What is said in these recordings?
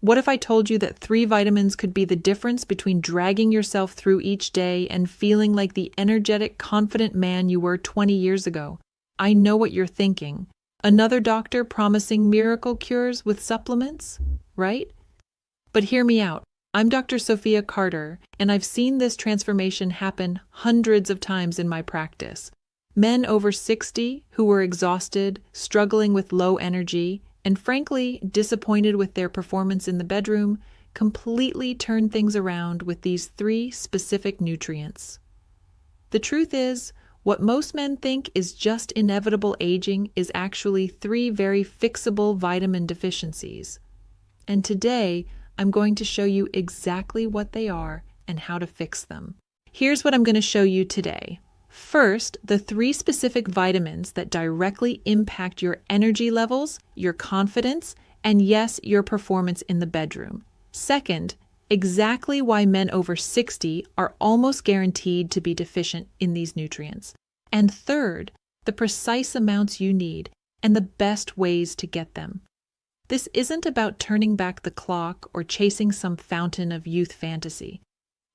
What if I told you that 3 vitamins could be the difference between dragging yourself through each day and feeling like the energetic, confident man you were 20 years ago? I know what you're thinking. Another doctor promising miracle cures with supplements, right? But hear me out. I'm Dr. Sophia Carter, and I've seen this transformation happen hundreds of times in my practice. Men over 60 who were exhausted, struggling with low energy, and frankly disappointed with their performance in the bedroom, completely turned things around with these 3 specific nutrients. The truth is, what most men think is just inevitable aging is actually 3 very fixable vitamin deficiencies. And today, I'm going to show you exactly what they are and how to fix them. Here's what I'm going to show you today. First, the 3 specific vitamins that directly impact your energy levels, your confidence, and yes, your performance in the bedroom. Second, exactly why men over 60 are almost guaranteed to be deficient in these nutrients. And third, the precise amounts you need and the best ways to get them. This isn't about turning back the clock or chasing some fountain of youth fantasy.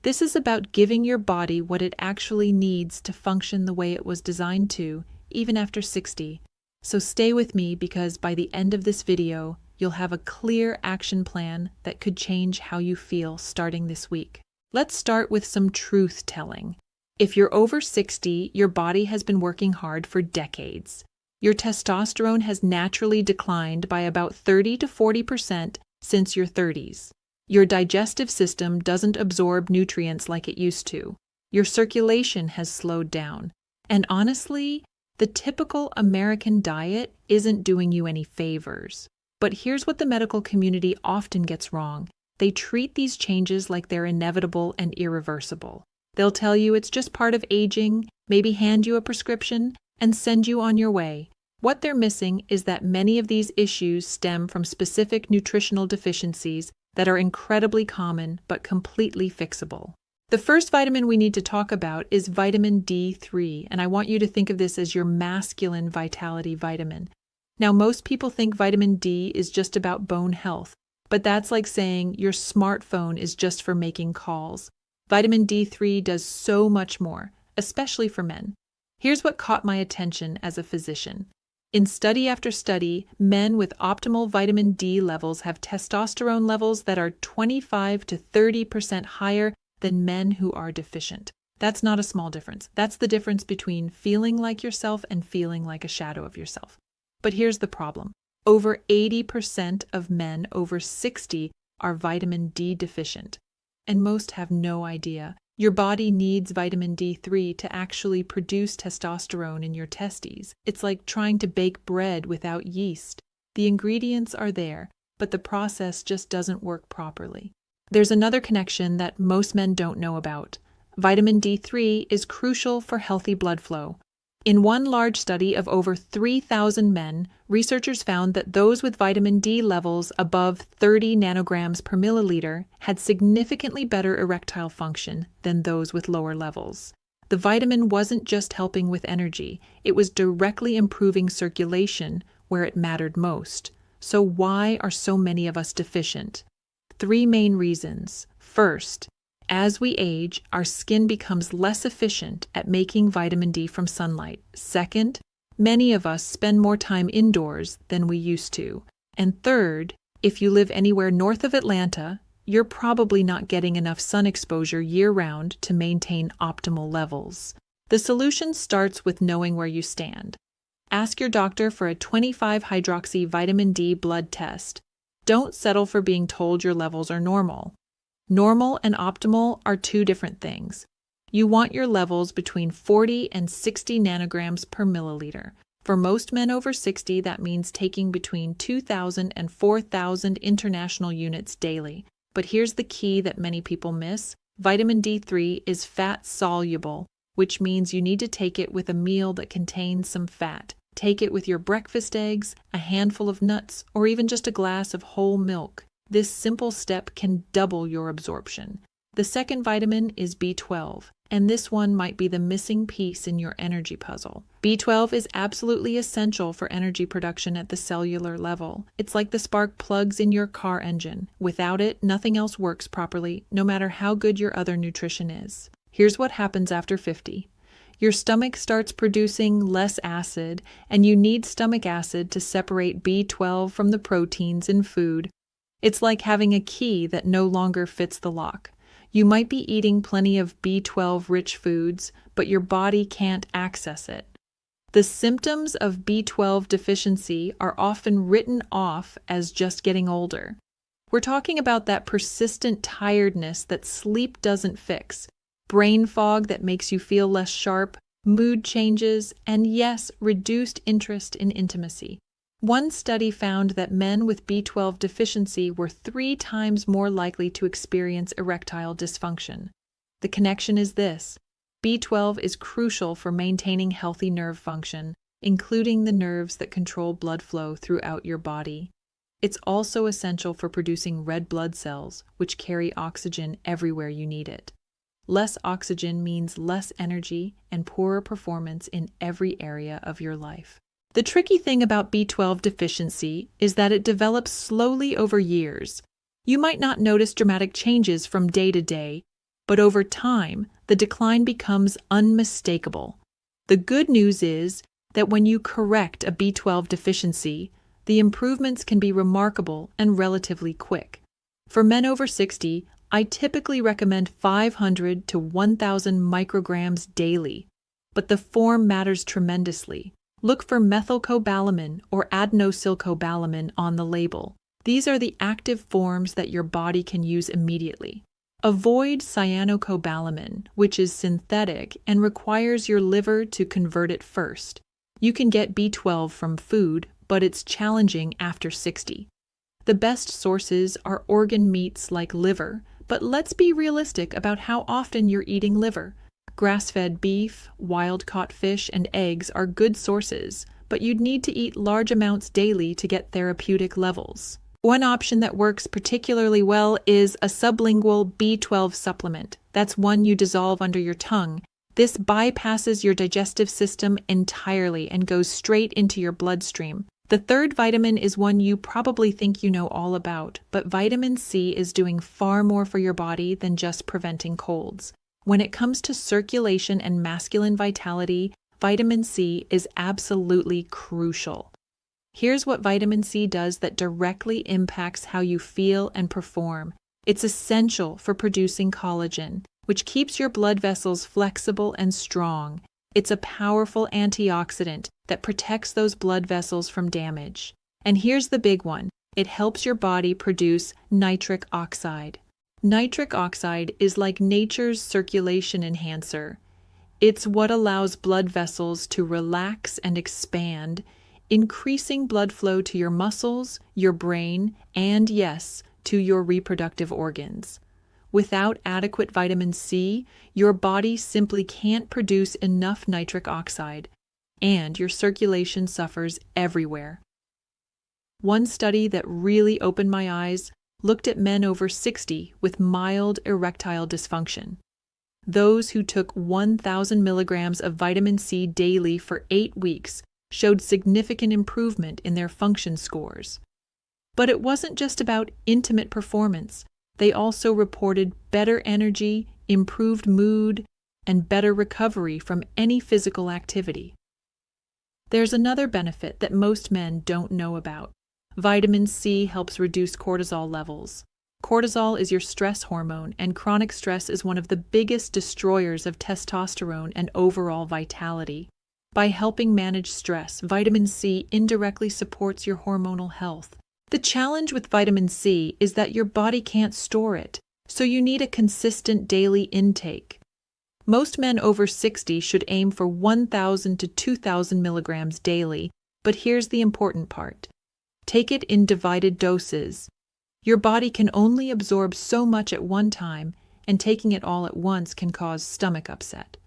This is about giving your body what it actually needs to function the way it was designed to, even after 60. So stay with me because by the end of this video, you'll have a clear action plan that could change how you feel starting this week. Let's start with some truth telling. If you're over 60, your body has been working hard for decades. Your testosterone has naturally declined by about 30 to 40% since your 30s. Your digestive system doesn't absorb nutrients like it used to. Your circulation has slowed down. And honestly, the typical American diet isn't doing you any favors. But here's what the medical community often gets wrong. They treat these changes like they're inevitable and irreversible. They'll tell you it's just part of aging, maybe hand you a prescription, and send you on your way. What they're missing is that many of these issues stem from specific nutritional deficiencies that are incredibly common but completely fixable. The first vitamin we need to talk about is vitamin D3, and I want you to think of this as your masculine vitality vitamin. Now, most people think vitamin D is just about bone health, but that's like saying your smartphone is just for making calls. Vitamin D3 does so much more, especially for men. Here's what caught my attention as a physician. In study after study, men with optimal vitamin D levels have testosterone levels that are 25 to 30% higher than men who are deficient. That's not a small difference. That's the difference between feeling like yourself and feeling like a shadow of yourself. But here's the problem. Over 80% of men over 60 are vitamin D deficient, and most have no idea. Your body needs vitamin D3 to actually produce testosterone in your testes. It's like trying to bake bread without yeast. The ingredients are there, but the process just doesn't work properly. There's another connection that most men don't know about. Vitamin D3 is crucial for healthy blood flow. In one large study of over 3,000 men, researchers found that those with vitamin D levels above 30 nanograms per milliliter had significantly better erectile function than those with lower levels. The vitamin wasn't just helping with energy, it was directly improving circulation where it mattered most. So why are so many of us deficient? 3 main reasons. First, as we age, our skin becomes less efficient at making vitamin D from sunlight. Second, many of us spend more time indoors than we used to. And third, if you live anywhere north of Atlanta, you're probably not getting enough sun exposure year-round to maintain optimal levels. The solution starts with knowing where you stand. Ask your doctor for a 25-hydroxy vitamin D blood test. Don't settle for being told your levels are normal. Normal and optimal are 2 different things. You want your levels between 40 and 60 nanograms per milliliter. For most men over 60, that means taking between 2,000 and 4,000 international units daily. But here's the key that many people miss. Vitamin D3 is fat-soluble, which means you need to take it with a meal that contains some fat. Take it with your breakfast eggs, a handful of nuts, or even just a glass of whole milk. This simple step can double your absorption. The second vitamin is B12. and this one might be the missing piece in your energy puzzle. B12 is absolutely essential for energy production at the cellular level. It's like the spark plugs in your car engine. Without it, nothing else works properly, no matter how good your other nutrition is. Here's what happens after 50. Your stomach starts producing less acid, and you need stomach acid to separate B12 from the proteins in food. It's like having a key that no longer fits the lock. You might be eating plenty of B12-rich foods, but your body can't access it. The symptoms of B12 deficiency are often written off as just getting older. We're talking about that persistent tiredness that sleep doesn't fix, brain fog that makes you feel less sharp, mood changes, and yes, reduced interest in intimacy. One study found that men with B12 deficiency were 3 times more likely to experience erectile dysfunction. The connection is this: B12 is crucial for maintaining healthy nerve function, including the nerves that control blood flow throughout your body. It's also essential for producing red blood cells, which carry oxygen everywhere you need it. Less oxygen means less energy and poorer performance in every area of your life. The tricky thing about B12 deficiency is that it develops slowly over years. You might not notice dramatic changes from day to day, but over time, the decline becomes unmistakable. The good news is that when you correct a B12 deficiency, the improvements can be remarkable and relatively quick. For men over 60, I typically recommend 500 to 1,000 micrograms daily, but the form matters tremendously. Look for methylcobalamin or adenosylcobalamin on the label. These are the active forms that your body can use immediately. Avoid cyanocobalamin, which is synthetic and requires your liver to convert it first. You can get B12 from food, but it's challenging after 60. The best sources are organ meats like liver, but let's be realistic about how often you're eating liver. Grass-fed beef, wild-caught fish, and eggs are good sources, but you'd need to eat large amounts daily to get therapeutic levels. One option that works particularly well is a sublingual B12 supplement. That's one you dissolve under your tongue. This bypasses your digestive system entirely and goes straight into your bloodstream. The third vitamin is one you probably think you know all about, but vitamin C is doing far more for your body than just preventing colds. When it comes to circulation and masculine vitality, vitamin C is absolutely crucial. Here's what vitamin C does that directly impacts how you feel and perform. It's essential for producing collagen, which keeps your blood vessels flexible and strong. It's a powerful antioxidant that protects those blood vessels from damage. And here's the big one: it helps your body produce nitric oxide. Nitric oxide is like nature's circulation enhancer. It's what allows blood vessels to relax and expand, increasing blood flow to your muscles, your brain, and yes, to your reproductive organs. Without adequate vitamin C, your body simply can't produce enough nitric oxide, and your circulation suffers everywhere. One study that really opened my eyes looked at men over 60 with mild erectile dysfunction. Those who took 1,000 milligrams of vitamin C daily for 8 weeks showed significant improvement in their function scores. But it wasn't just about intimate performance. They also reported better energy, improved mood, and better recovery from any physical activity. There's another benefit that most men don't know about. Vitamin C helps reduce cortisol levels. Cortisol is your stress hormone, and chronic stress is one of the biggest destroyers of testosterone and overall vitality. By helping manage stress, vitamin C indirectly supports your hormonal health. The challenge with vitamin C is that your body can't store it, so you need a consistent daily intake. Most men over 60 should aim for 1,000 to 2,000 milligrams daily, but here's the important part. Take it in divided doses. Your body can only absorb so much at one time, and taking it all at once can cause stomach upset.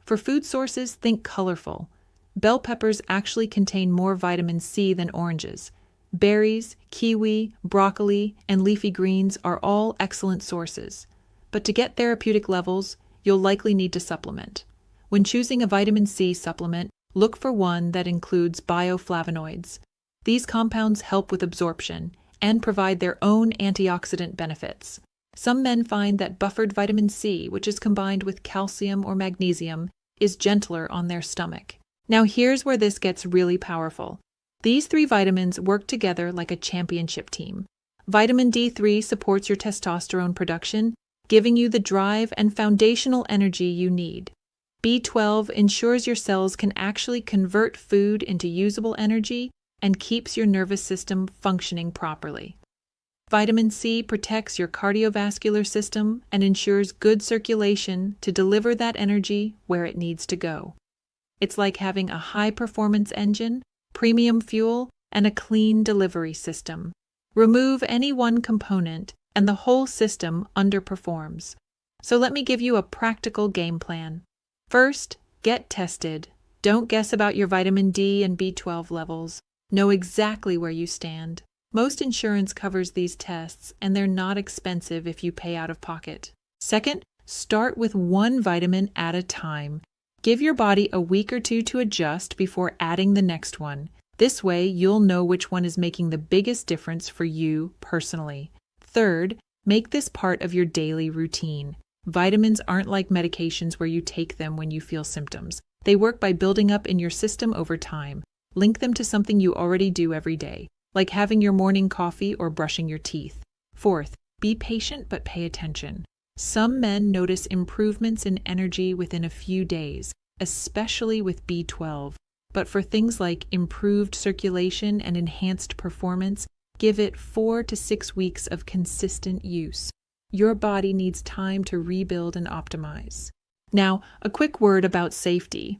For food sources, think colorful. Bell peppers actually contain more vitamin C than oranges. Berries, kiwi, broccoli, and leafy greens are all excellent sources. But to get therapeutic levels, you'll likely need to supplement. When choosing a vitamin C supplement, look for one that includes bioflavonoids. These compounds help with absorption and provide their own antioxidant benefits. Some men find that buffered vitamin C, which is combined with calcium or magnesium, is gentler on their stomach. Now here's where this gets really powerful. These three vitamins work together like a championship team. Vitamin D3 supports your testosterone production, giving you the drive and foundational energy you need. B12 ensures your cells can actually convert food into usable energy and keeps your nervous system functioning properly. Vitamin C protects your cardiovascular system and ensures good circulation to deliver that energy where it needs to go. It's like having a high-performance engine, premium fuel, and a clean delivery system. Remove any one component, and the whole system underperforms. So let me give you a practical game plan. First, get tested. Don't guess about your vitamin D and B12 levels. Know exactly where you stand. Most insurance covers these tests, and they're not expensive if you pay out of pocket. Second, start with one vitamin at a time. Give your body a week or two to adjust before adding the next one. This way, you'll know which one is making the biggest difference for you personally. Third, make this part of your daily routine. Vitamins aren't like medications where you take them when you feel symptoms. They work by building up in your system over time. Link them to something you already do every day, like having your morning coffee or brushing your teeth. Fourth, be patient but pay attention. Some men notice improvements in energy within a few days, especially with B12. But for things like improved circulation and enhanced performance, give it 4 to 6 weeks of consistent use. Your body needs time to rebuild and optimize. Now, a quick word about safety.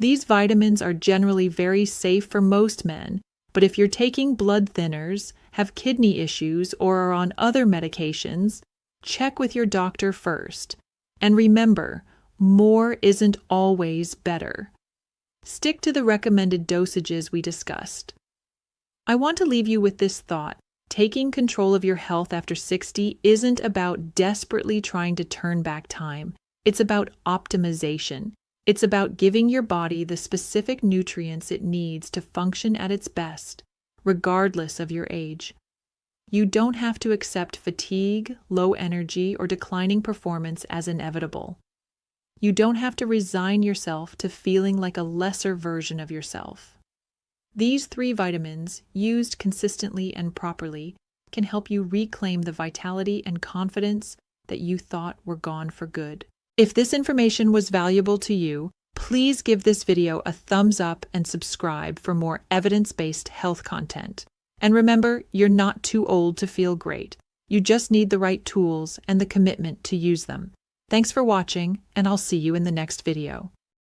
These vitamins are generally very safe for most men, but if you're taking blood thinners, have kidney issues, or are on other medications, check with your doctor first. And remember, more isn't always better. Stick to the recommended dosages we discussed. I want to leave you with this thought. Taking control of your health after 60 isn't about desperately trying to turn back time. It's about optimization. It's about giving your body the specific nutrients it needs to function at its best, regardless of your age. You don't have to accept fatigue, low energy, or declining performance as inevitable. You don't have to resign yourself to feeling like a lesser version of yourself. These three vitamins, used consistently and properly, can help you reclaim the vitality and confidence that you thought were gone for good. If this information was valuable to you, please give this video a thumbs up and subscribe for more evidence-based health content. And remember, you're not too old to feel great. You just need the right tools and the commitment to use them. Thanks for watching, and I'll see you in the next video.